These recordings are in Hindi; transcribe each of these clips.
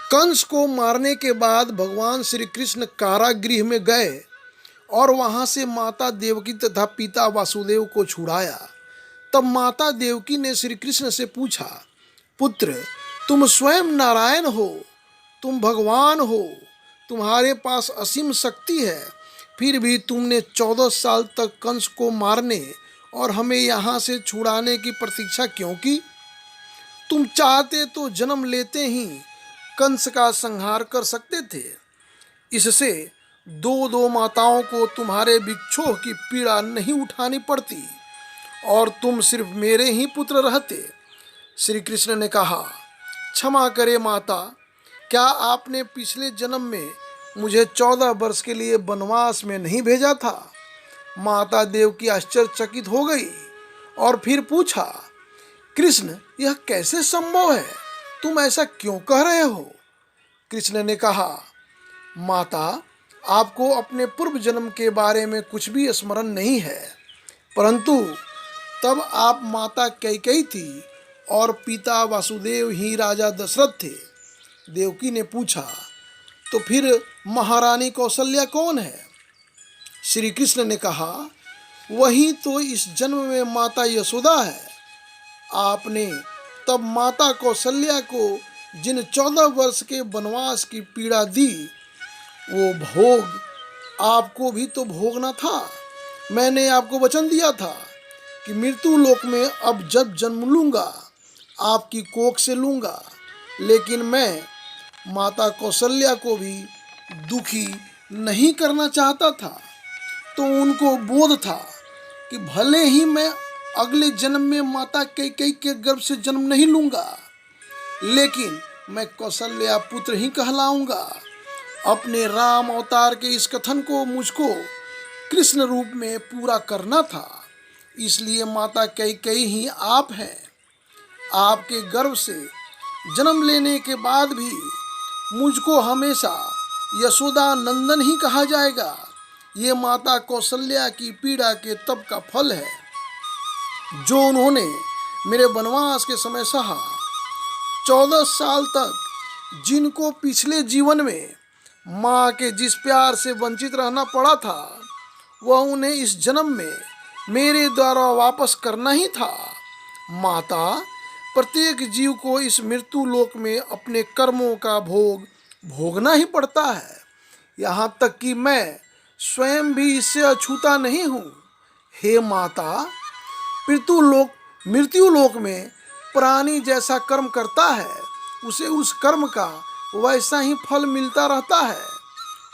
कंस को मारने के बाद भगवान श्री कृष्ण कारागृह में गए और वहां से माता देवकी तथा पिता वासुदेव को छुड़ाया। तब माता देवकी ने श्री कृष्ण से पूछा, पुत्र, तुम स्वयं नारायण हो, तुम भगवान हो, तुम्हारे पास असीम शक्ति है, फिर भी तुमने 14 साल तक कंस को मारने और हमें यहाँ से छुड़ाने की प्रतीक्षा क्यों की? तुम चाहते तो जन्म लेते ही कंस का संहार कर सकते थे। इससे दो दो माताओं को तुम्हारे विक्षोभ की पीड़ा नहीं उठानी पड़ती और तुम सिर्फ मेरे ही पुत्र रहते। श्री कृष्ण ने कहा, क्षमा करे माता, क्या आपने पिछले जन्म में मुझे 14 वर्ष के लिए वनवास में नहीं भेजा था? माता देवकी आश्चर्यचकित हो गई और फिर पूछा, कृष्ण, यह कैसे संभव है? तुम ऐसा क्यों कह रहे हो? कृष्ण ने कहा, माता, आपको अपने पूर्व जन्म के बारे में कुछ भी स्मरण नहीं है, परंतु तब आप माता कैकेयी थी और पिता वासुदेव ही राजा दशरथ थे। देवकी ने पूछा, तो फिर महारानी कौशल्या कौन है? श्री कृष्ण ने कहा, वही तो इस जन्म में माता यशोदा है। आपने तब माता कौशल्या को जिन 14 वर्ष के वनवास की पीड़ा दी, वो भोग आपको भी तो भोगना था। मैंने आपको वचन दिया था कि मृत्यु लोक में अब जब जन्म लूँगा आपकी कोख से लूँगा, लेकिन मैं माता कौशल्या को भी दुखी नहीं करना चाहता था। तो उनको बोध था कि भले ही मैं अगले जन्म में माता कैकेयी के गर्भ से जन्म नहीं लूँगा, लेकिन मैं कौशल्या पुत्र ही कहलाऊँगा। अपने राम अवतार के इस कथन को मुझको कृष्ण रूप में पूरा करना था, इसलिए माता कैकेयी ही आप हैं। आपके गर्भ से जन्म लेने के बाद भी मुझको हमेशा यशोदा नंदन ही कहा जाएगा। ये माता कौशल्या की पीड़ा के तप का फल है जो उन्होंने मेरे वनवास के समय सहा। 14 साल तक जिनको पिछले जीवन में माँ के जिस प्यार से वंचित रहना पड़ा था, वह उन्हें इस जन्म में मेरे द्वारा वापस करना ही था। माता, प्रत्येक जीव को इस मृत्यु लोक में अपने कर्मों का भोग भोगना ही पड़ता है, यहाँ तक कि मैं स्वयं भी इससे अछूता नहीं हूँ। हे माता, मृत्यु लोक में प्राणी जैसा कर्म करता है, उसे उस कर्म का वैसा ही फल मिलता रहता है।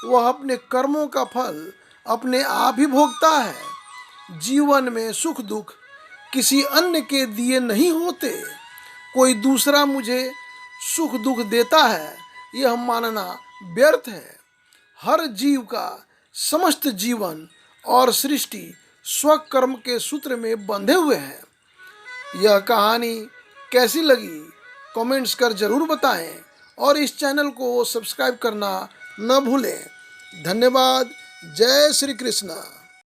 वह अपने कर्मों का फल अपने आप ही भोगता है। जीवन में सुख दुख किसी अन्य के दिए नहीं होते, कोई दूसरा मुझे सुख दुख देता है, यह मानना व्यर्थ है। हर जीव का समस्त जीवन और सृष्टि स्वकर्म के सूत्र में बंधे हुए हैं। यह कहानी कैसी लगी कमेंट्स कर जरूर बताएं और इस चैनल को सब्सक्राइब करना न भूलें। धन्यवाद। जय श्री कृष्ण।